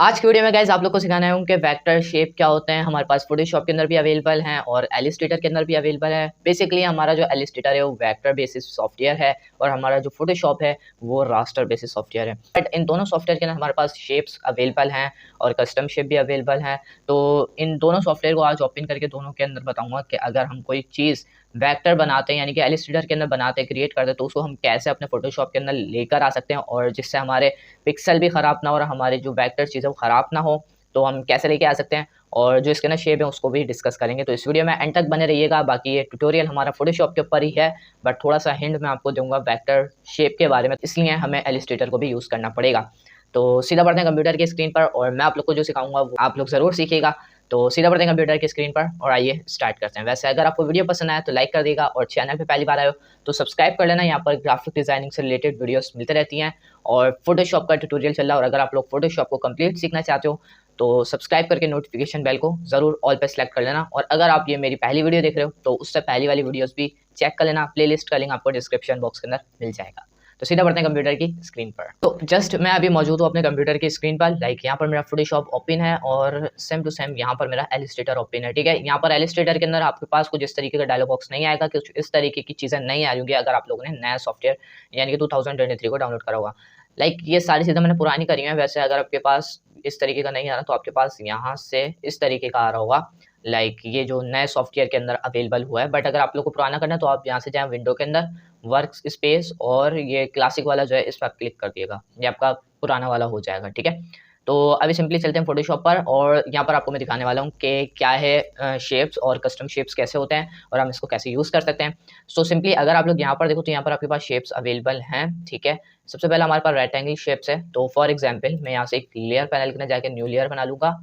आज की वीडियो में गाइस आप लोग को सिखाना है उनके वेक्टर शेप क्या होते हैं। हमारे पास फोटोशॉप के अंदर भी अवेलेबल हैं और एलिस्ट्रेटर के अंदर भी अवेलेबल है। बेसिकली हमारा जो एलिस्ट्रेटर है वो वेक्टर बेसिस सॉफ्टवेयर है और हमारा जो फोटोशॉप है वो रास्टर बेसिस सॉफ्टवेयर है। बट इन दोनों सॉफ्टवेयर के अंदर हमारे पास शेप्स अवेलेबल हैं और कस्टम शेप भी अवेलेबल हैं। तो इन दोनों सॉफ्टवेयर को आज ओपन करके दोनों के अंदर बताऊंगा कि अगर हम कोई चीज़ वेक्टर बनाते हैं यानी कि एलिस्ट्रेटर के अंदर बनाते हैं, क्रिएट करते हैं, तो उसको हम कैसे अपने फोटोशॉप के अंदर लेकर आ सकते हैं और जिससे हमारे पिक्सल भी ख़राब ना हो और हमारी जो वेक्टर चीज़ है वो ख़राब ना हो, तो हम कैसे लेके आ सकते हैं और जो इसके ना शेप है उसको भी डिस्कस करेंगे। तो इस वीडियो में एंड तक बने रहिएगा। बाकी ये ट्यूटोरियल हमारा फोटोशॉप के ऊपर ही है, बट थोड़ा सा हिंट मैं आपको दूंगा वेक्टर शेप के बारे में, इसलिए हमें एलिस्ट्रेटर को भी यूज़ करना पड़ेगा। तो सीधा बढ़ते हैं कंप्यूटर की स्क्रीन पर और मैं आप लोग को जो सिखाऊंगा वो आप लोग ज़रूर सीखिएगा। तो सीधा बढ़ते हैं कंप्यूटर की स्क्रीन पर और आइए स्टार्ट करते हैं। वैसे अगर आपको वीडियो पसंद आया तो लाइक कर देगा और चैनल पे पहली बार आए हो तो सब्सक्राइब कर लेना। यहाँ पर ग्राफिक डिजाइनिंग से रिलेटेड वीडियोस मिलती रहती हैं और फोटोशॉप का ट्यूटोरियल चल रहा है। और अगर आप लोग फोटोशॉप को कंप्लीट सीखना चाहते हो तो सब्सक्राइब करके नोटिफिकेशन बेल को ज़रूर ऑल पे सेलेक्ट कर लेना। और अगर आप ये मेरी पहली वीडियो देख रहे हो तो उससे पहली वाली वीडियोस भी चेक कर लेना। प्लेलिस्ट का लिंक आपको डिस्क्रिप्शन बॉक्स के अंदर मिल जाएगा। तो सीधा बढ़ते हैं कंप्यूटर की स्क्रीन पर। तो जस्ट मैं अभी मौजूद हूँ अपने कंप्यूटर की स्क्रीन पर। लाइक यहाँ पर मेरा फोटोशॉप ओपन है और सेम टू सेम यहाँ पर मेरा एलिस्ट्रेटर ओपन है। ठीक है, यहाँ पर एलिस्ट्रेटर के अंदर आपके पास कुछ इस तरीके का डायलॉग बॉक्स नहीं आएगा, कुछ इस तरीके की चीज़ें नहीं आ रही अगर आप लोगों ने नया सॉफ्टवेयर यानी कि 2023 को डाउनलोड करा होगा। लाइक ये सारी चीज़ें मैंने पुरानी करी हैं। वैसे अगर आपके पास इस तरीके का नहीं आ रहा तो आपके पास यहाँ से इस तरीके का आ रहा होगा। लाइक ये जो नए सॉफ्टवेयर के अंदर अवेलेबल हुआ है। बट अगर आप लोग को पुराना करना है तो आप यहाँ से जाएँ विंडो के अंदर, वर्क स्पेस, और ये क्लासिक वाला जो है इस पर आप क्लिक कर दिएगा, ये आपका पुराना वाला हो जाएगा। ठीक है, तो अभी सिंपली चलते हैं फोटोशॉप पर और यहाँ पर आपको मैं दिखाने वाला हूँ कि क्या है शेप्स और कस्टम शेप्स कैसे होते हैं और हम इसको कैसे यूज़ कर सकते हैं। सो सिंपली अगर आप लोग यहाँ पर देखो तो यहाँ पर आपके पास शेप्स अवेलेबल हैं। ठीक है, सबसे पहले हमारे पास रेक्टेंगल शेप्स है। तो फॉर एग्जाम्पल मैं यहाँ से एक लेयर पैनल के अंदर जाकर न्यू लेयर बना लूँगा।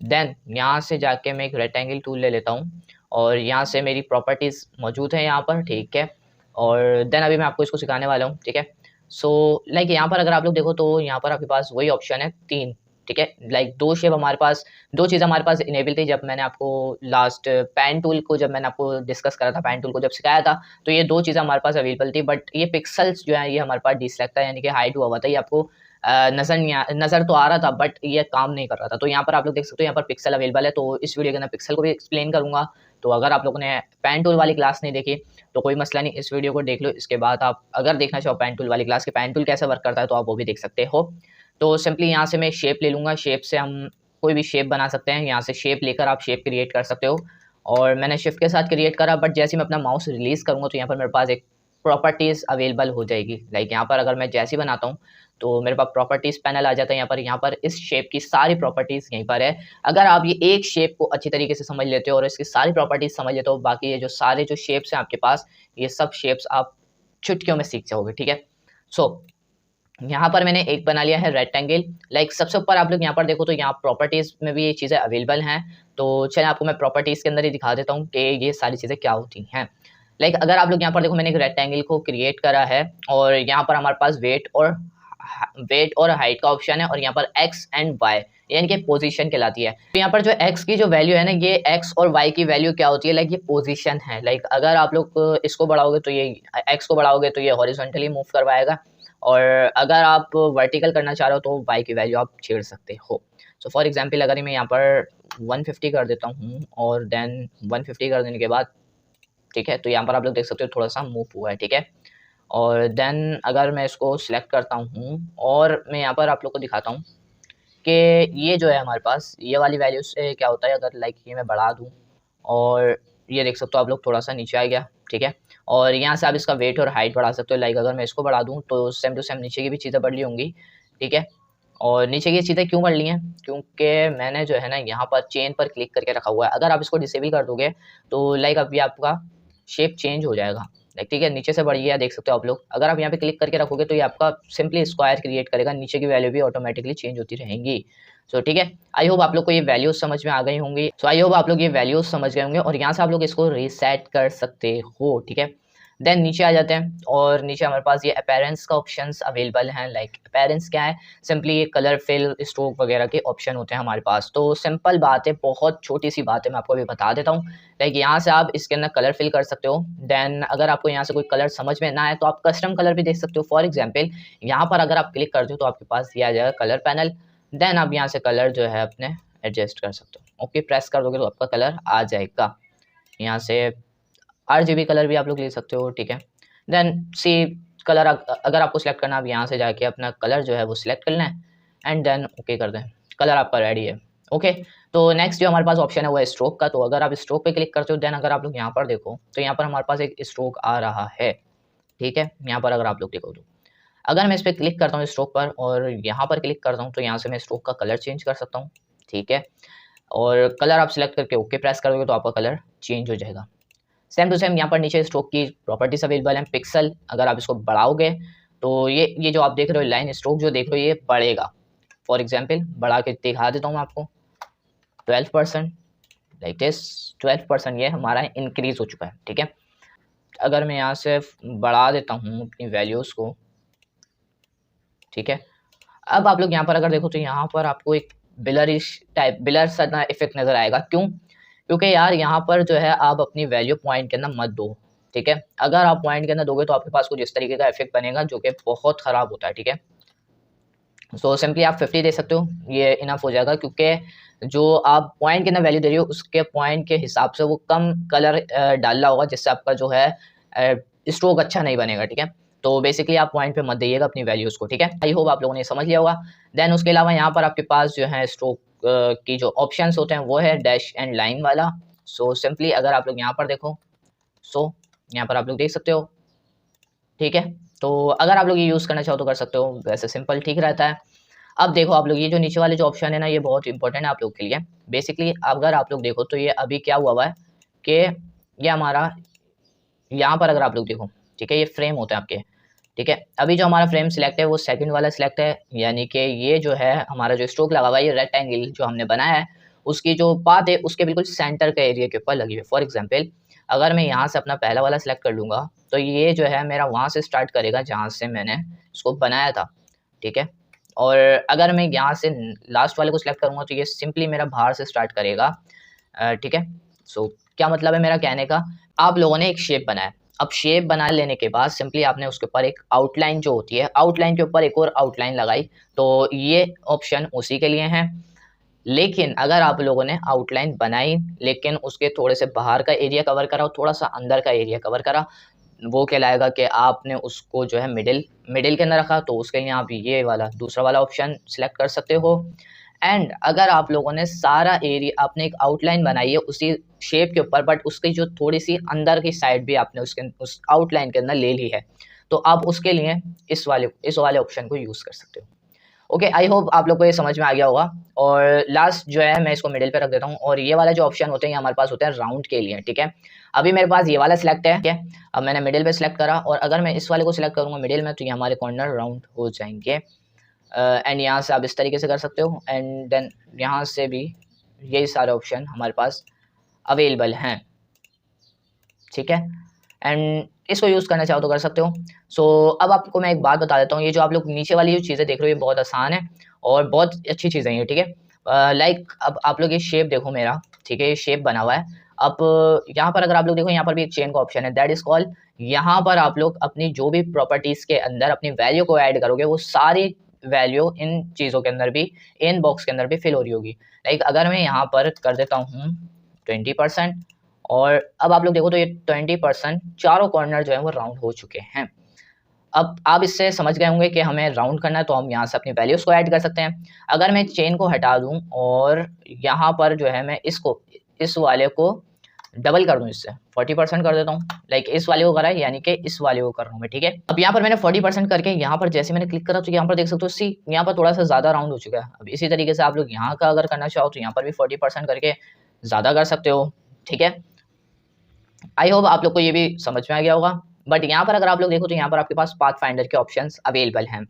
देन यहाँ से जाके मैं एक रेक्टेंगल टूल ले लेता हूँ और यहाँ से मेरी प्रॉपर्टीज़ मौजूद है यहाँ पर। ठीक है, और देन अभी मैं आपको इसको सिखाने वाला हूँ। ठीक है, सो लाइक यहाँ पर अगर आप लोग देखो तो यहाँ पर आपके पास वही ऑप्शन है 3। ठीक है, लाइक दो शेप हमारे पास, दो चीज़ हमारे पास इनेबल थी जब मैंने आपको लास्ट पैन टूल को जब मैंने आपको डिस्कस करा था, पैन टूल को जब सिखाया था, तो ये दो चीज़ें हमारे पास अवेलेबल थी। बट ये पिक्सल्स जो है ये हमारे पास डिसलेक्ट था यानी कि हाइड हुआ हुआ था। ये आपको नज़र तो आ रहा था बट ये काम नहीं कर रहा था। तो यहाँ पर आप लोग देख सकते हो यहाँ पर पिक्सल अवेलेबल है। तो इस वीडियो के अंदर पिक्सल को भी एक्सप्लेन करूँगा। तो अगर आप लोगों ने पैन टूल वाली क्लास नहीं देखी तो कोई मसला नहीं, इस वीडियो को देख लो। इसके बाद आप अगर देखना चाहो पैन टूल वाली क्लास के पैन टूल कैसे वर्क करता है तो आप वो भी देख सकते हो। तो सिंपली यहाँ से मैं शेप ले लूँगा। शेप से हम कोई भी शेप बना सकते हैं। यहाँ से शेप लेकर आप शेप क्रिएट कर सकते हो और मैंने शिफ्ट के साथ क्रिएट करा। बट जैसे मैं अपना माउस रिलीज़ करूँगा तो यहाँ पर मेरे पास एक प्रॉपर्टीज़ अवेलेबल हो जाएगी। लाइक यहाँ पर अगर मैं जैसे ही बनाता हूँ तो मेरे पास प्रॉपर्टीज़ पैनल आ जाता है। यहाँ पर इस शेप की सारी प्रॉपर्टीज़ यहीं पर है। अगर आप ये एक शेप को अच्छी तरीके से समझ लेते हो और इसकी सारी प्रॉपर्टीज़ समझ लेते हो, बाकी ये जो सारे जो शेप्स हैं आपके पास, ये सब शेप्स आप चुटकियों में सीख जाओगे। ठीक है, सो यहाँ पर मैंने एक बना लिया है रेक्टेंगल। लाइक सबसे ऊपर आप लोग यहाँ पर देखो तो यहाँ प्रॉपर्टीज़ में भी ये चीज़ें अवेलेबल हैं। तो चलिए आपको मैं प्रॉपर्टीज़ के अंदर ही दिखा देता हूँ कि ये सारी चीज़ें क्या होती हैं। लाइक अगर आप लोग यहाँ पर देखो मैंने एक रेक्टेंगल को क्रिएट करा है और यहाँ पर हमारे पास वेट और हाइट का ऑप्शन है और यहाँ पर एक्स एंड वाई यानी कि पोजीशन कहलाती है। तो यहाँ पर जो एक्स की जो वैल्यू है ना, ये एक्स और वाई की वैल्यू क्या होती है, लाइक ये पोजीशन है। लाइक अगर आप लोग इसको बढ़ाओगे तो ये एक्स को बढ़ाओगे तो ये हॉरिजॉन्टली मूव करवाएगा और अगर आप वर्टिकल करना चाह रहे हो तो वाई की वैल्यू आप छेड़ सकते हो। सो फॉर एग्जांपल अगर मैं यहाँ पर 150 कर देता हूँ और देन 150 कर देने के बाद, ठीक है, तो यहाँ पर आप लोग देख सकते हो थोड़ा सा मूव हुआ है। ठीक है, और देन अगर मैं इसको सिलेक्ट करता हूँ और मैं यहाँ पर आप लोग को दिखाता हूँ कि ये जो है हमारे पास ये वाली वैल्यू से क्या होता है। अगर लाइक ये मैं बढ़ा दूँ और ये देख सकते हो आप लोग थोड़ा सा नीचे आ गया। ठीक है, और यहाँ से आप इसका वेट और हाइट बढ़ा सकते हो। लाइक अगर मैं इसको बढ़ा दूँ तो सेम टू सेम नीचे की भी चीज़ें बढ़ ली होंगी। ठीक है, और नीचे की चीज़ें क्यों बढ़ ली हैं, क्योंकि मैंने जो है ना यहाँ पर चेन पर क्लिक करके रखा हुआ है। अगर आप इसको डिसेबल कर दोगे तो लाइक अभी आपका शेप चेंज हो जाएगा। लाइक ठीक है, नीचे से बढ़ गया देख सकते हो आप लोग। अगर आप यहाँ पे क्लिक करके रखोगे तो ये आपका सिंपली स्क्वायर क्रिएट करेगा, नीचे की वैल्यू भी ऑटोमेटिकली चेंज होती रहेंगी। सो ठीक है, आई होप आप लोग को ये वैल्यूज समझ में आ गई होंगी। सो आई होप आप लोग ये वैल्यूज समझ गए होंगे और यहाँ से आप लोग इसको रीसेट कर सकते हो। ठीक है, देन नीचे आ जाते हैं और नीचे हमारे पास ये अपीयरेंस का ऑप्शंस अवेलेबल हैं। लाइक अपीयरेंस क्या है, सिंपली ये कलर फिल स्ट्रोक वगैरह के ऑप्शन होते हैं हमारे पास। तो सिंपल बात है, बहुत छोटी सी बात है, मैं आपको अभी बता देता हूँ। लाइक यहाँ से आप इसके अंदर कलर फिल कर सकते हो। देन अगर आपको यहाँ से कोई कलर समझ में ना आए तो आप कस्टम कलर भी देख सकते हो। फॉर एग्जाम्पल यहाँ पर अगर आप क्लिक करते हो तो आपके पास ये आ जाएगा कलर पैनल। देन आप यहाँ से कलर जो है अपने एडजस्ट कर सकते हो। ओके प्रेस कर दोगे तो आपका कलर आ जाएगा। यहाँ से RGB कलर भी आप लोग ले सकते हो, ठीक है। देन सी कलर अगर आपको सिलेक्ट करना, आप यहाँ से जाके अपना कलर जो है वो सिलेक्ट कर लें एंड देन ओके कर दें, कलर आपका रेडी है। ओके तो नेक्स्ट जो हमारे पास ऑप्शन है वो है स्ट्रोक का। तो अगर आप स्ट्रोक पे क्लिक करते हो देन अगर आप लोग यहाँ पर देखो तो यहाँ पर हमारे पास एक स्ट्रोक आ रहा है, ठीक है। यहाँ पर अगर आप लोग देखो तो अगर मैं इस पर क्लिक करता हूँ स्ट्रोक पर और यहाँ पर क्लिक करता हूँ तो यहाँ से मैं स्ट्रोक का कलर चेंज कर सकता हूँ, ठीक है। और कलर आप सिलेक्ट करके ओके प्रेस करोगे तो आपका कलर चेंज हो जाएगा। सेम टू सेम यहाँ पर नीचे स्ट्रोक की प्रॉपर्टीज अवेलेबल हैं। पिक्सल अगर आप इसको बढ़ाओगे तो ये जो आप देख रहे हो लाइन स्ट्रोक जो देख रहे हो ये बढ़ेगा। फॉर एग्जांपल बढ़ा के दिखा देता हूँ आपको 12%, लाइक दिस 12% ये हमारा इंक्रीज हो चुका है, ठीक है। अगर मैं यहाँ से बढ़ा देता हूँ अपनी वैल्यूज़ को, ठीक है। अब आप लोग यहाँ पर अगर देखो तो यहाँ पर आपको एक ब्लर सा इफेक्ट नजर आएगा। क्यों? क्योंकि यार यहाँ पर जो है आप अपनी वैल्यू पॉइंट के अंदर मत दो, ठीक है। अगर आप पॉइंट के अंदर दोगे तो आपके पास कुछ इस तरीके का इफेक्ट बनेगा जो कि बहुत ख़राब होता है, ठीक है। सो सिंपली आप 50 दे सकते हो, ये इनफ हो जाएगा। क्योंकि जो आप पॉइंट के अंदर वैल्यू दे रही हो उसके पॉइंट के हिसाब से वो कम कलर डालना होगा, जिससे आपका जो है स्ट्रोक अच्छा नहीं बनेगा, ठीक है। तो बेसिकली आप पॉइंट पे मत दीजिएगा अपनी वैल्यूज़ को, ठीक है। आई होप आप लोगों ने समझ लिया होगा। देन उसके अलावा यहाँ पर आपके पास जो है स्ट्रोक की जो ऑप्शंस होते हैं वो है डैश एंड लाइन वाला। सो सिंपली अगर आप लोग यहाँ पर देखो, सो यहाँ पर आप लोग देख सकते हो, ठीक है। तो अगर आप लोग ये यूज़ करना चाहो तो कर सकते हो, वैसे सिंपल ठीक रहता है। अब देखो आप लोग ये जो नीचे वाले जो ऑप्शन है ना ये बहुत इंपॉर्टेंट है आप लोग के लिए। बेसिकली अगर आप लोग देखो तो ये अभी क्या हुआ है कि ये हमारा यहाँ पर अगर आप लोग देखो, ठीक है, ये फ्रेम होता है आपके, ठीक है। अभी जो हमारा फ्रेम सिलेक्ट है वो सेकंड वाला सिलेक्ट है, यानी कि ये जो है हमारा जो स्ट्रोक लगा हुआ है ये रेक्टेंगल जो हमने बनाया है उसकी जो बात है उसके बिल्कुल सेंटर के एरिया के ऊपर लगी हुई है। फॉर एग्जांपल अगर मैं यहाँ से अपना पहला वाला सिलेक्ट कर लूँगा तो ये जो है मेरा वहाँ से स्टार्ट करेगा जहाँ से मैंने इसको बनाया था, ठीक है। और अगर मैं यहाँ से लास्ट वाले को सिलेक्ट करूँगा तो ये सिंपली मेरा बाहर से स्टार्ट करेगा, ठीक है। सो क्या मतलब है मेरा कहने का, आप लोगों ने एक शेप बनाया, अब शेप बना लेने के बाद सिंपली आपने उसके ऊपर एक आउटलाइन जो होती है, आउटलाइन के ऊपर एक और आउटलाइन लगाई, तो ये ऑप्शन उसी के लिए हैं। लेकिन अगर आप लोगों ने आउटलाइन बनाई लेकिन उसके थोड़े से बाहर का एरिया कवर करा और थोड़ा सा अंदर का एरिया कवर करा, वो कहलाएगा कि आपने उसको जो है मिडिल के अंदर रखा, तो उसके लिए आप ये वाला दूसरा वाला ऑप्शन सेलेक्ट कर सकते हो। एंड अगर आप लोगों ने सारा एरिया आपने एक आउटलाइन बनाई है उसी शेप के ऊपर बट उसकी जो थोड़ी सी अंदर की साइड भी आपने उस आउटलाइन के अंदर ले ली है, तो आप उसके लिए इस वाले ऑप्शन को यूज़ कर सकते हो। ओके आई होप आप लोग को ये समझ में आ गया होगा। और लास्ट जो है मैं इसको मिडिल पे रख देता हूँ और ये वाला जो ऑप्शन होते हैं हमारे पास होते हैं राउंड के लिए, ठीक है। अभी मेरे पास ये वाला सिलेक्ट है, ठीक है। अब मैंने मिडिल पे सिलेक्ट करा और अगर मैं इस वाले को सिलेक्ट करूँगा मिडिल में तो ये हमारे कॉर्नर राउंड हो जाएंगे। एंड यहाँ से आप इस तरीके से कर सकते हो एंड देन यहाँ से भी यही सारे ऑप्शन हमारे पास अवेलेबल हैं, ठीक है। एंड इसको यूज़ करना चाहो तो कर सकते हो। सो अब आपको मैं एक बात बता देता हूँ, ये जो आप लोग नीचे वाली जो चीज़ें देख रहे हो ये बहुत आसान है और बहुत अच्छी चीज़ें हैं, ठीक है। लाइक अब आप लोग ये शेप देखो मेरा, ठीक है, ये शेप बना हुआ है। अब यहाँ पर अगर आप लोग देखो यहाँ पर भी एक चेन का ऑप्शन है, दैट इज़ कॉल, यहाँ पर आप लोग अपनी जो भी प्रॉपर्टीज़ के अंदर अपनी वैल्यू को ऐड करोगे वो सारी वैल्यू इन चीज़ों के अंदर भी, इन बॉक्स के अंदर भी फिल हो रही होगी। लाइक अगर मैं यहाँ पर कर देता हूँ 20% और अब आप लोग देखो तो ये 20% चारों कॉर्नर जो है वो राउंड हो चुके हैं। अब आप इससे समझ गए होंगे कि हमें राउंड करना है तो हम यहाँ से अपनी वैल्यूज़ को ऐड कर सकते हैं। अगर मैं चेन को हटा दूँ और यहाँ पर जो है मैं इस वाले को डबल कर दूँ, इससे 40% कर देता हूँ। लाइक इस वाले को करा है यानी कि इस वाले को कर रहा हूँ मैं, ठीक है। अब यहाँ पर मैंने 40% करके यहाँ पर जैसे मैंने क्लिक करा तो यहाँ पर देख सकते हो सी यहाँ पर थोड़ा सा ज़्यादा राउंड हो चुका है। अब इसी तरीके से आप लोग यहाँ का अगर करना चाहो तो यहाँ पर भी 40% करके ज़्यादा कर सकते हो, ठीक है। आई होप आप लोग को ये भी समझ में आ गया होगा। बट यहाँ पर अगर आप लोग देखो तो यहाँ पर आपके पास पाथ फाइंडर के ऑप्शंस अवेलेबल हैं।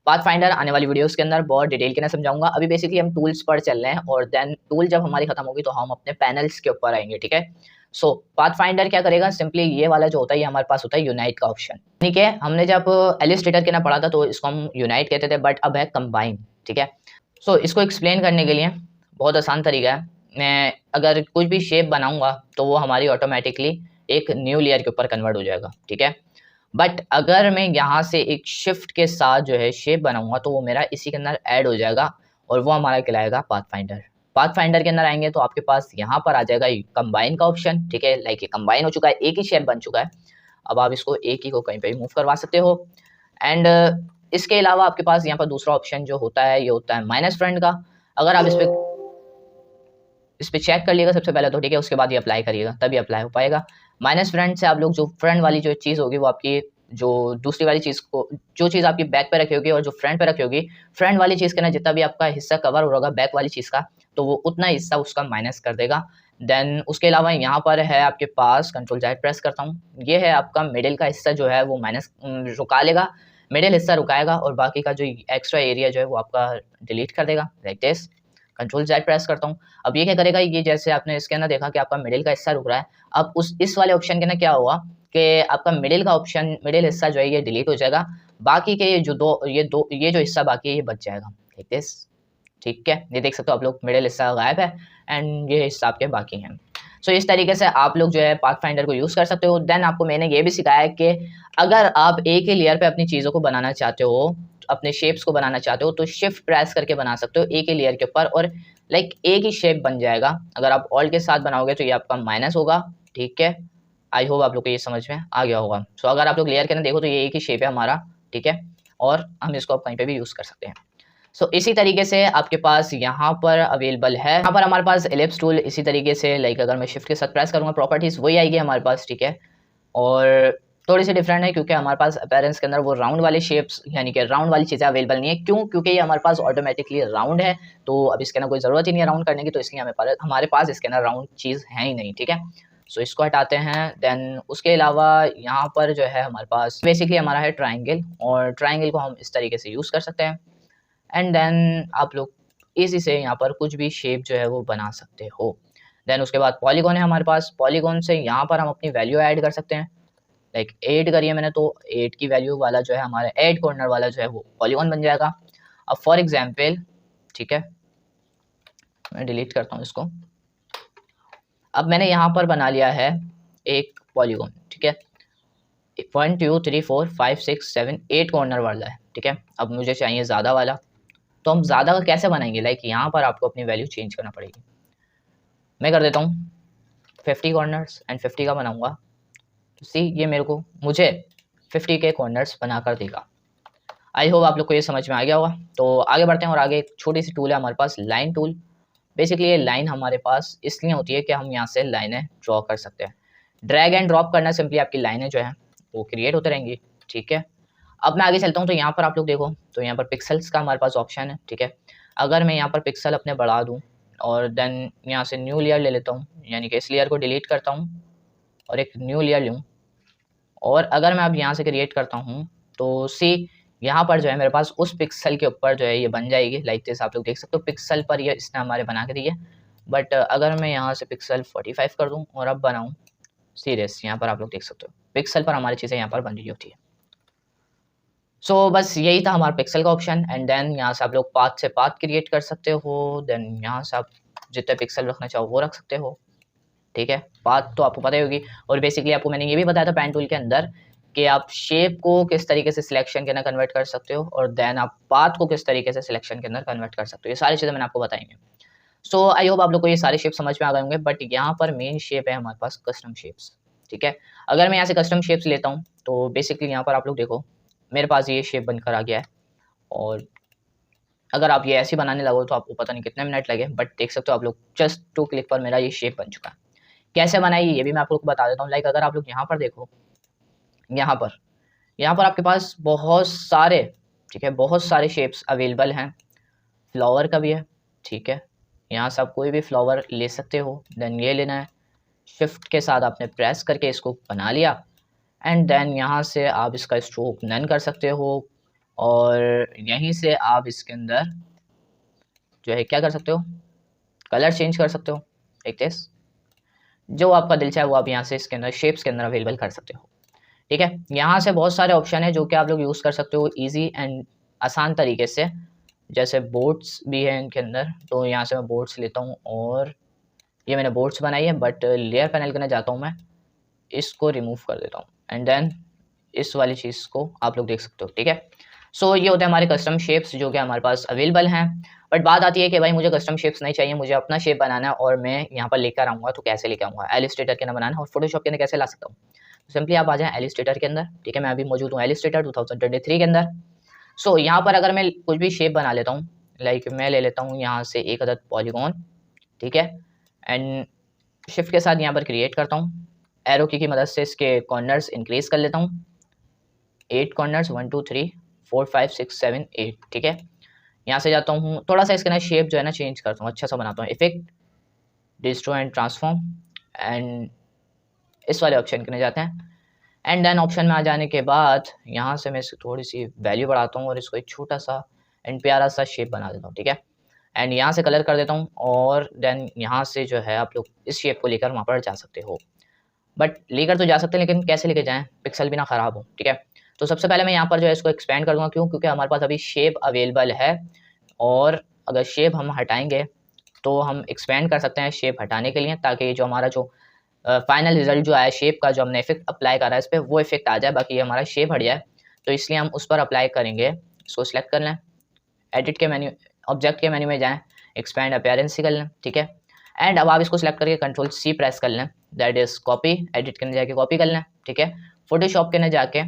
पाथ फाइंडर आने वाली वीडियोस के अंदर बहुत डिटेल के ना समझाऊंगा। अभी बेसिकली हम टूल्स पर चल रहे हैं और देन टूल जब हमारी खत्म होगी तो हम अपने पैनल्स के ऊपर आएंगे, ठीक है। सो पाथ फाइंडर क्या करेगा, सिंपली ये वाला जो होता है ये हमारे पास होता है यूनाइट का ऑप्शन, ठीक है। हमने जब इलस्ट्रेटर के ना पढ़ा था तो इसको हम यूनाइट कहते थे बट अब है कंबाइन, ठीक है। सो इसको एक्सप्लेन करने के लिए बहुत आसान तरीका है, मैं अगर कुछ भी शेप बनाऊंगा तो वो हमारी ऑटोमेटिकली एक न्यू लेयर के ऊपर कन्वर्ट हो जाएगा, ठीक है। बट अगर मैं यहाँ से एक शिफ्ट के साथ जो है शेप बनाऊंगा तो वो मेरा इसी के अंदर ऐड हो जाएगा और वो हमारा कहलाएगा पाथ फाइंडर। पाथ फाइंडर के अंदर आएंगे तो आपके पास यहाँ पर आ जाएगा कंबाइन का ऑप्शन, ठीक है। लाइक ये कंबाइन हो चुका है, एक ही शेप बन चुका है। अब आप इसको एक ही को कहीं पे भी मूव करवा सकते हो। एंड इसके अलावा आपके पास यहाँ पर दूसरा ऑप्शन जो होता है ये होता है माइनस फ्रेंड का। अगर आप इस पे चेक कर लिएगा सबसे पहले तो, ठीक है, उसके बाद ये अप्लाई करिएगा तभी अप्लाई हो पाएगा। माइनस फ्रेंड से आप लोग जो फ्रेंड वाली जो चीज़ होगी वो आपकी जो दूसरी वाली चीज़ को, जो चीज़ आपकी बैक पे रखी होगी और जो फ्रंट पे रखी होगी, फ्रंट वाली चीज़ के ना जितना भी आपका हिस्सा कवर हो होगा बैक वाली चीज़ का, तो वो उतना हिस्सा उसका माइनस कर देगा। देन उसके अलावा यहाँ पर है आपके पास कंट्रोल Z प्रेस करता हूँ, ये है आपका मिडिल का हिस्सा जो है वो माइनस रुका लेगा, मिडिल हिस्सा रुकाएगा और बाकी का जो एक्स्ट्रा एरिया जो है वो आपका डिलीट कर देगा। Like this, control Z press करता हूँ। अब ये क्या करेगा, ये जैसे आपने इसके अंदर देखा कि आपका मिडिल का हिस्सा रुक रहा है, अब उस इस वाले ऑप्शन के ना क्या होगा कि आपका मिडिल का ऑप्शन, मिडिल हिस्सा जो है ये डिलीट हो जाएगा, बाकी के ये जो हिस्सा बाकी है ये बच जाएगा। लाइक दिस, ठीक है, ये देख सकते हो आप लोग मिडिल हिस्सा गायब है एंड ये हिस्सा आपके बाकी हैं। सो इस तरीके से आप लोग जो है पाथ फाइंडर को यूज़ कर सकते हो। देन आपको मैंने ये भी सिखाया है कि अगर आप एक ही लेयर पे अपनी चीज़ों को बनाना चाहते हो, अपने शेप्स को बनाना चाहते हो, तो शिफ्ट प्रेस करके बना सकते हो एक ही लेयर के ऊपर और लाइक एक ही शेप बन जाएगा। अगर आप ऑल्ट के साथ बनाओगे तो ये आपका माइनस होगा, ठीक है। आई होप आप लोग को ये समझ में आ गया होगा। सो अगर आप लोग लेयर के अंदर देखो तो ये एक ही शेप है हमारा, ठीक है, और हम इसको अब कहीं पे भी यूज़ कर सकते हैं। सो इसी तरीके से आपके पास यहाँ पर अवेलेबल है, यहाँ पर हमारे पास एलिप्स टूल इसी तरीके से, लाइक अगर मैं शिफ्ट के साथ प्रेस करूँगा प्रॉपर्टीज़ वही आएगी हमारे पास, ठीक है। और थोड़ी सी डिफरेंट है क्योंकि हमारे पास अपीयरेंस के अंदर वो राउंड वाले शेप्स यानी कि राउंड वाली चीज़ें अवेलेबल नहीं है। क्यों? क्योंकि ये हमारे पास ऑटोमेटिकली राउंड है, तो अब इसके अंदर कोई ज़रूरत ही नहीं है राउंड करने की, तो इसलिए हमारे पास इसके अंदर राउंड चीज़ है ही नहीं, ठीक है। सो इसको हटाते हैं। देन उसके अलावा यहाँ पर जो है हमारे पास बेसिकली हमारा है ट्राइंगल, और ट्राइंगल को हम इस तरीके से यूज़ कर सकते हैं। एंड देन आप लोग इजी से यहाँ पर कुछ भी शेप जो है वो बना सकते हो। देन उसके बाद पॉलीगॉन है हमारे पास, पॉलीगॉन से यहाँ पर हम अपनी वैल्यू ऐड कर सकते हैं। लाइक 8 करिए मैंने, तो 8 की वैल्यू वाला जो है हमारा 8 कॉर्नर वाला जो है वो पॉलीगॉन बन जाएगा। अब फॉर एग्जांपल, ठीक है, मैं डिलीट करता हूँ इसको। अब मैंने यहाँ पर बना लिया है एक पॉलीगॉन, ठीक है, 1 2 3 4 5 6 7 8 कॉर्नर वाला है, ठीक है। अब मुझे चाहिए ज़्यादा वाला, तो हम ज़्यादा का कैसे बनाएंगे? लाइक यहाँ पर आपको अपनी वैल्यू चेंज करना पड़ेगी। मैं कर देता हूँ 50 कॉर्नर्स एंड 50 का बनाऊँगा, तो सी ये मुझे 50 के कॉर्नर्स बना कर देगा। आई होप आप लोग को ये समझ में आ गया होगा। तो आगे बढ़ते हैं, और आगे एक छोटी सी टूल है हमारे पास, लाइन टूल। बेसिकली ये लाइन हमारे पास इसलिए होती है कि हम यहाँ से लाइनें ड्रॉ कर सकते हैं। ड्रैग एंड ड्रॉप करना, सिंपली आपकी लाइनें जो हैं वो क्रिएट होते रहेंगी, ठीक है। अब मैं आगे चलता हूँ, तो यहाँ पर आप लोग देखो तो यहाँ पर पिक्सल्स का हमारे पास ऑप्शन है, ठीक है। अगर मैं यहाँ पर पिक्सल अपने बढ़ा दूँ और देन यहाँ से न्यू लेयर ले लेता हूँ, यानी कि इस लेयर को डिलीट करता हूँ और एक न्यू लेयर लूँ, और अगर मैं अब यहाँ से क्रिएट करता हूँ तो सी यहाँ पर जो है मेरे पास उस पिक्सल के ऊपर जो है ये बन जाएगी। लाइक जैसे आप लोग देख सकते हो पिक्सल पर ये इसने हमारे बना के दी है। बट अगर मैं यहाँ से पिक्सल 45 कर दूँ और अब बनाऊँ सीरियस, यहाँ पर आप लोग देख सकते हो पिक्सल पर हमारी चीज़ें यहाँ पर बन रही होती है। सो बस यही था हमारा पिक्सल का ऑप्शन। एंड देन यहाँ से आप लोग पाथ से पाथ क्रिएट कर सकते हो। देन यहाँ से आप जितने पिक्सल रखना चाहो वो रख सकते हो, ठीक है। पाथ तो आपको पता ही होगी, और बेसिकली आपको मैंने ये भी बताया था पेन टूल के अंदर कि आप शेप को किस तरीके से सिलेक्शन के अंदर कन्वर्ट कर सकते हो, और देन आप पाथ को किस तरीके से सिलेक्शन के अंदर कन्वर्ट कर सकते हो। ये सारी चीज़ें मैंने आपको बताएंगे। सो आई होप आप लोग को ये सारे शेप समझ में आ गए होंगे। बट यहाँ पर मेन शेप है हमारे पास कस्टम शेप्स, ठीक है। अगर मैं यहाँ से कस्टम शेप्स लेता हूँ तो बेसिकली यहाँ पर आप लोग देखो मेरे पास ये शेप बनकर आ गया है, और अगर आप ये ऐसे बनाने लगो तो आपको पता नहीं कितने मिनट लगे, बट देख सकते हो आप लोग जस्ट 2 क्लिक पर मेरा ये शेप बन चुका है। कैसे बनाई ये भी मैं आप लोग को बता देता हूँ। लाइक अगर आप लोग यहाँ पर देखो, यहाँ पर आपके पास बहुत सारे, ठीक है, बहुत सारे शेप्स अवेलेबल हैं। फ्लावर का भी है, ठीक है, यहाँ से आप कोई भी फ्लावर ले सकते हो। देन ये लेना है, शिफ्ट के साथ आपने प्रेस करके इसको बना लिया, एंड देन यहाँ से आप इसका स्ट्रोक नन कर सकते हो, और यहीं से आप इसके अंदर जो है क्या कर सकते हो, कलर चेंज कर सकते हो। एक दिस, जो आपका दिल चाहे वो आप यहाँ से इसके अंदर शेप्स के अंदर अवेलेबल कर सकते हो, ठीक है। यहाँ से बहुत सारे ऑप्शन है जो कि आप लोग यूज़ कर सकते हो इजी एंड आसान तरीके से। जैसे बोर्ड्स भी है इनके अंदर, तो यहाँ से मैं बोर्ड्स लेता हूँ, और ये मैंने बोर्ड्स बनाई है, बट लेयर पैनल करने जाता हूँ मैं, इसको रिमूव कर देता हूँ, एंड देन इस वाली चीज़ को आप लोग देख सकते हो, ठीक है। सो ये होते हैं हमारे कस्टम शेप्स जो कि हमारे पास अवेलेबल हैं। बट बात आती है कि भाई मुझे कस्टम शेप्स नहीं चाहिए, मुझे अपना शेप बनाना है और मैं यहाँ पर लेकर आऊँगा, तो कैसे लेकर आऊँगा? इलस्ट्रेटर के अंदर बनाना है और फोटोशॉप के अंदर कैसे ला सकता हूँ? सिंपली आप आ जाएँ इलस्ट्रेटर के अंदर, ठीक है? मैं अभी मौजूद हूँ इलस्ट्रेटर 2023 के अंदर। सो यहाँ पर अगर मैं कुछ भी शेप बना लेता हूँ, लाइक मैं ले लेता हूँ यहाँ से एक अदद पॉलीगॉन, ठीक है? एंड शिफ्ट के साथ यहाँ पर क्रिएट करता हूँ, एरो की मदद से इसके कॉर्नर्स इंक्रीज़ कर लेता हूँ, 8 कॉर्नर्स 1 2 3 4 5 6 7 8, ठीक है? यहाँ से जाता हूँ, थोड़ा सा इसका ना शेप जो है ना चेंज करता हूँ, अच्छा सा बनाता हूँ, effect, distro and transform, and इस वाले ऑप्शन के लिए जाते हैं। एंड देन ऑप्शन में आ जाने के बाद यहाँ से मैं इसकी थोड़ी सी वैल्यू बढ़ाता हूँ और इसको एक छोटा सा एंड प्यारा सा शेप बना देता हूँ, ठीक है? एंड यहाँ से कलर कर देता हूँ और देन यहाँ से जो है आप लोग इस शेप को लेकर वहाँ पर जा सकते हो। बट लेकर तो जा सकते हैं, लेकिन कैसे लेके जाएँ पिक्सल भी ना ख़राब हो, ठीक है? तो सबसे पहले मैं यहाँ पर जो है इसको एक्सपेंड कर दूँगा, क्यों? क्योंकि हमारे पास अभी शेप अवेलेबल है और अगर शेप हम हटाएँगे तो हम एक्सपेंड कर सकते हैं शेप हटाने के लिए, ताकि जो हमारा जो फाइनल रिजल्ट जो आया शेप का, जो हमने इफेक्ट अप्लाई करा है इस पे, वो इफेक्ट आ जाए, बाकी हमारा शेप हट जाए। तो इसलिए हम उस पर अप्लाई करेंगे। इसको सिलेक्ट कर लें, एडिट के मेन्यू, ऑब्जेक्ट के मेन्यू में जाएँ, एक्सपैंड अपीयरेंस कर लें, ठीक है? एंड अब आप इसको सिलेक्ट करके कंट्रोल सी प्रेस कर लें, दैट इज़ कॉपी, एडिट के अंदर जाके कॉपी कर लें, ठीक है? फोटोशॉप के अंदर जाके,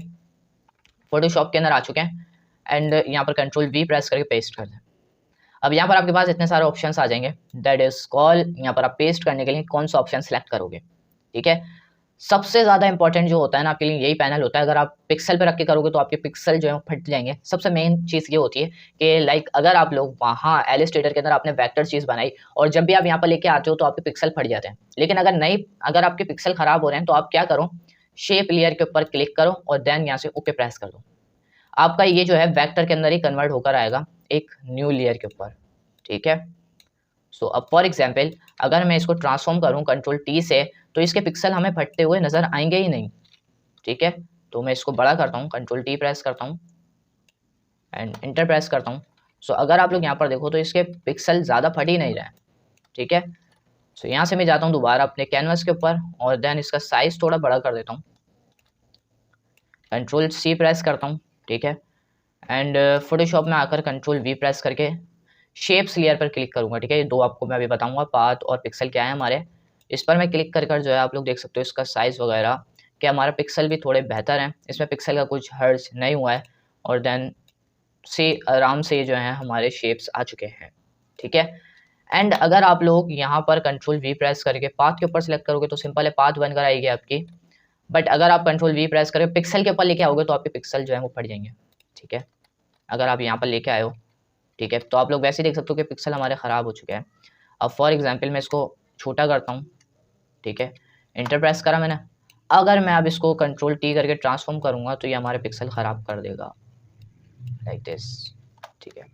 फोटोशॉप के अंदर आ चुके हैं एंड यहाँ पर कंट्रोल वी प्रेस करके पेस्ट कर दें। अब यहाँ पर आपके पास इतने सारे ऑप्शंस आ जाएंगे, दैट इज़ कॉल, यहाँ पर आप पेस्ट करने के लिए कौन सा ऑप्शन सेलेक्ट करोगे, ठीक है? सबसे ज़्यादा इंपॉर्टेंट जो होता है ना आपके लिए, यही पैनल होता है। अगर आप पिक्सल पे रख के करोगे तो आपके पिक्सल जो है फट जाएंगे। सबसे मेन चीज़ ये होती है कि लाइक अगर आप लोग वहाँ इलस्ट्रेटर के अंदर आपने वेक्टर चीज़ बनाई और जब भी आप यहाँ पर लेके आते हो तो आपके पिक्सल फट जाते हैं। लेकिन अगर नहीं, अगर आपके पिक्सल ख़राब हो रहे हैं तो आप क्या करो, शेप लेयर के ऊपर क्लिक करो और देन यहाँ से ओके प्रेस कर दो। आपका ये जो है वेक्टर के अंदर ही कन्वर्ट होकर आएगा एक न्यू लेयर के ऊपर, ठीक है? सो अब फॉर एग्जांपल अगर मैं इसको ट्रांसफॉर्म करूं कंट्रोल टी से, तो इसके पिक्सल हमें फटते हुए नज़र आएंगे ही नहीं, ठीक है? तो मैं इसको बड़ा करता हूं, कंट्रोल टी प्रेस करता हूं एंड इंटर प्रेस करता हूं। सो अगर आप लोग यहाँ पर देखो तो इसके पिक्सल ज़्यादा फट ही नहीं रहे हैं, ठीक है? सो यहाँ से मैं जाता हूँ दोबारा अपने कैनवस के ऊपर और देन इसका साइज़ थोड़ा बड़ा कर देता हूँ, कंट्रोल सी प्रेस करता हूँ, ठीक है? एंड फोटोशॉप में आकर कंट्रोल वी प्रेस करके शेप्स लेयर पर क्लिक करूँगा, ठीक है? ये दो आपको मैं अभी बताऊँगा, पाथ और पिक्सल क्या है हमारे। इस पर मैं क्लिक कर जो है आप लोग देख सकते हो इसका साइज़ वगैरह कि हमारा पिक्सल भी थोड़े बेहतर हैं, इसमें पिक्सल का कुछ हर्ज नहीं हुआ है और देन से आराम से जो है हमारे शेप्स आ चुके हैं, ठीक है? एंड अगर आप लोग यहाँ पर कंट्रोल वी प्रेस करके पाथ के ऊपर सेलेक्ट करोगे तो सिंपल है, पाथ बनकर आएगी आपकी। बट अगर आप कंट्रोल वी प्रेस करके पिक्सल के ऊपर लेके आओगे तो आपके पिक्सल जो है वो फट जाएंगे, ठीक है? अगर आप यहाँ पर लेके आए हो, ठीक है? तो आप लोग वैसे ही देख सकते हो कि पिक्सल हमारे ख़राब हो चुके हैं। अब फॉर एग्जांपल मैं इसको छोटा करता हूँ, ठीक है? इंटर प्रेस करा मैंने। अगर मैं अब इसको कंट्रोल टी करके ट्रांसफॉर्म करूँगा तो ये हमारे पिक्सल ख़राब कर देगा, लाइक दिस, ठीक है?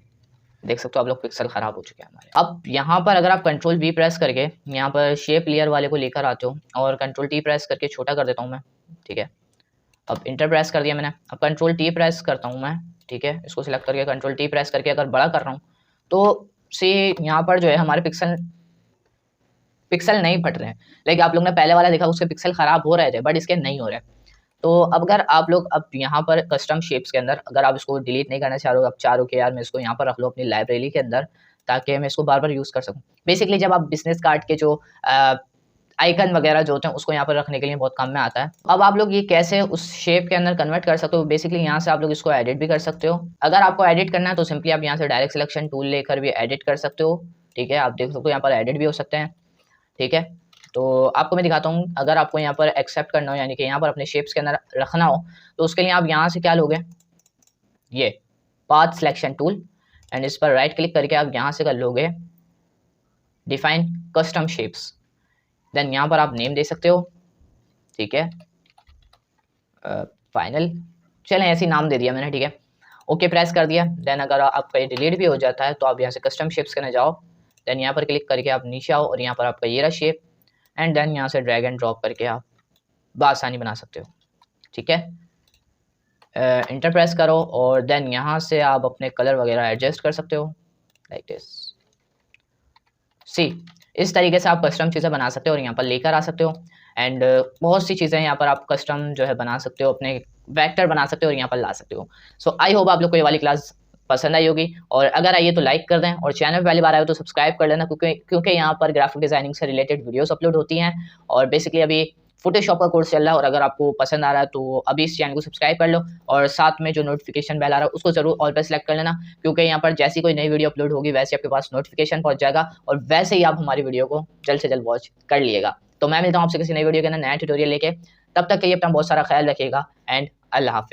देख सकते हो आप लोग पिक्सल ख़राब हो चुके हैं हमारे। अब यहाँ पर अगर आप कंट्रोल वी प्रेस करके यहाँ पर शेप लेयर वाले को लेकर आते हो और कंट्रोल टी प्रेस करके छोटा कर देता हूँ मैं, ठीक है? अब इंटर प्रेस कर दिया मैंने, अब कंट्रोल टी प्रेस करता हूँ मैं, ठीक है? इसको सिलेक्ट करके कंट्रोल टी प्रेस करके अगर बड़ा कर रहा हूँ तो से यहाँ पर जो है हमारे पिक्सल पिक्सल नहीं फट रहे हैं। लाइक आप लोग ने पहले वाला देखा उसके पिक्सल ख़राब हो रहे थे बट इसके नहीं हो रहे। तो अब अगर आप लोग अब यहाँ पर कस्टम शेप्स के अंदर अगर आप इसको डिलीट नहीं करना चाह रहे हो, आप चाह रहे हो कि यार मैं इसको यहाँ पर रख लो अपनी लाइब्रेरी के अंदर ताकि मैं इसको बार-बार यूज़ कर सकूँ। बेसिकली जब आप बिज़नेस कार्ड के जो आइकन वगैरह जो होते हैं उसको यहाँ पर रखने के लिए बहुत काम में आता है। अब आप लोग ये कैसे उस शेप के अंदर कन्वर्ट कर सकते हो, बेसिकली यहाँ से आप लोग इसको एडिट भी कर सकते हो। अगर आपको एडिट करना है तो सिंपली आप यहाँ से डायरेक्ट सिलेक्शन टूल लेकर भी एडिट कर सकते हो, ठीक है? आप देख सकते हो यहाँ पर एडिट भी हो सकते हैं, ठीक है? तो आपको मैं दिखाता हूँ, अगर आपको यहाँ पर एक्सेप्ट करना हो यानी कि यहाँ पर अपने शेप्स के अंदर रखना हो तो उसके लिए आप यहाँ से क्या लोगे, ये पाथ सिलेक्शन टूल एंड इस पर राइट क्लिक करके आप यहाँ से कर लोगे डिफाइन कस्टम शेप्स। देन यहाँ पर आप नेम दे सकते हो, ठीक है? फाइनल, चलें ऐसे ही नाम दे दिया मैंने, ठीक है? ओके प्रेस कर दिया। देन अगर आपका ये डिलीट भी हो जाता है तो आप यहाँ से कस्टम शेप्स करने जाओ, देन यहाँ पर क्लिक करके आप नीचे आओ और यहाँ पर आपका ये रहा शेप एंड देन यहाँ से ड्रैग एंड ड्रॉप करके आप बआसानी बना सकते हो, ठीक है? इंटर प्रेस करो और देन यहाँ से आप अपने कलर वगैरह एडजस्ट कर सकते हो, लाइक दिस। सी इस तरीके से आप कस्टम चीज़ें बना सकते हो और यहाँ पर लेकर आ सकते हो एंड बहुत सी चीज़ें यहाँ पर आप कस्टम जो है बना सकते हो अपने वेक्टर बना सकते हो और यहाँ पर ला सकते हो। सो आई होप आप लोग को ये वाली क्लास पसंद आई होगी, और अगर आई है तो लाइक कर दें, और चैनल पहली बार आए हो तो सब्सक्राइब कर लेना, क्योंकि यहाँ पर ग्राफिक डिजाइनिंग से रिलेटेड वीडियोस अपलोड होती हैं। और बेसिकली अभी फोटोशॉप का कोर्स चल रहा है, और अगर आपको पसंद आ रहा है तो अभी इस चैनल को सब्सक्राइब कर लो, और साथ में जो नोटिफिकेशन बेल आ रहा है उसको जरूर ऑल पर सेलेक्ट कर लेना, क्योंकि यहाँ पर जैसी कोई नई वीडियो अपलोड होगी वैसे आपके पास नोटिफिकेशन पहुंच जाएगा, और वैसे ही आप हमारी वीडियो को जल्द से जल्द वॉच कर लीजिएगा। तो मैं मिलता हूँ आपसे किसी नई वीडियो के अंदर नया ट्यूटोरियल लेके, तब तक के लिए अपना बहुत सारा ख्याल रखिएगा, एंड अल्लाह हाफिज़।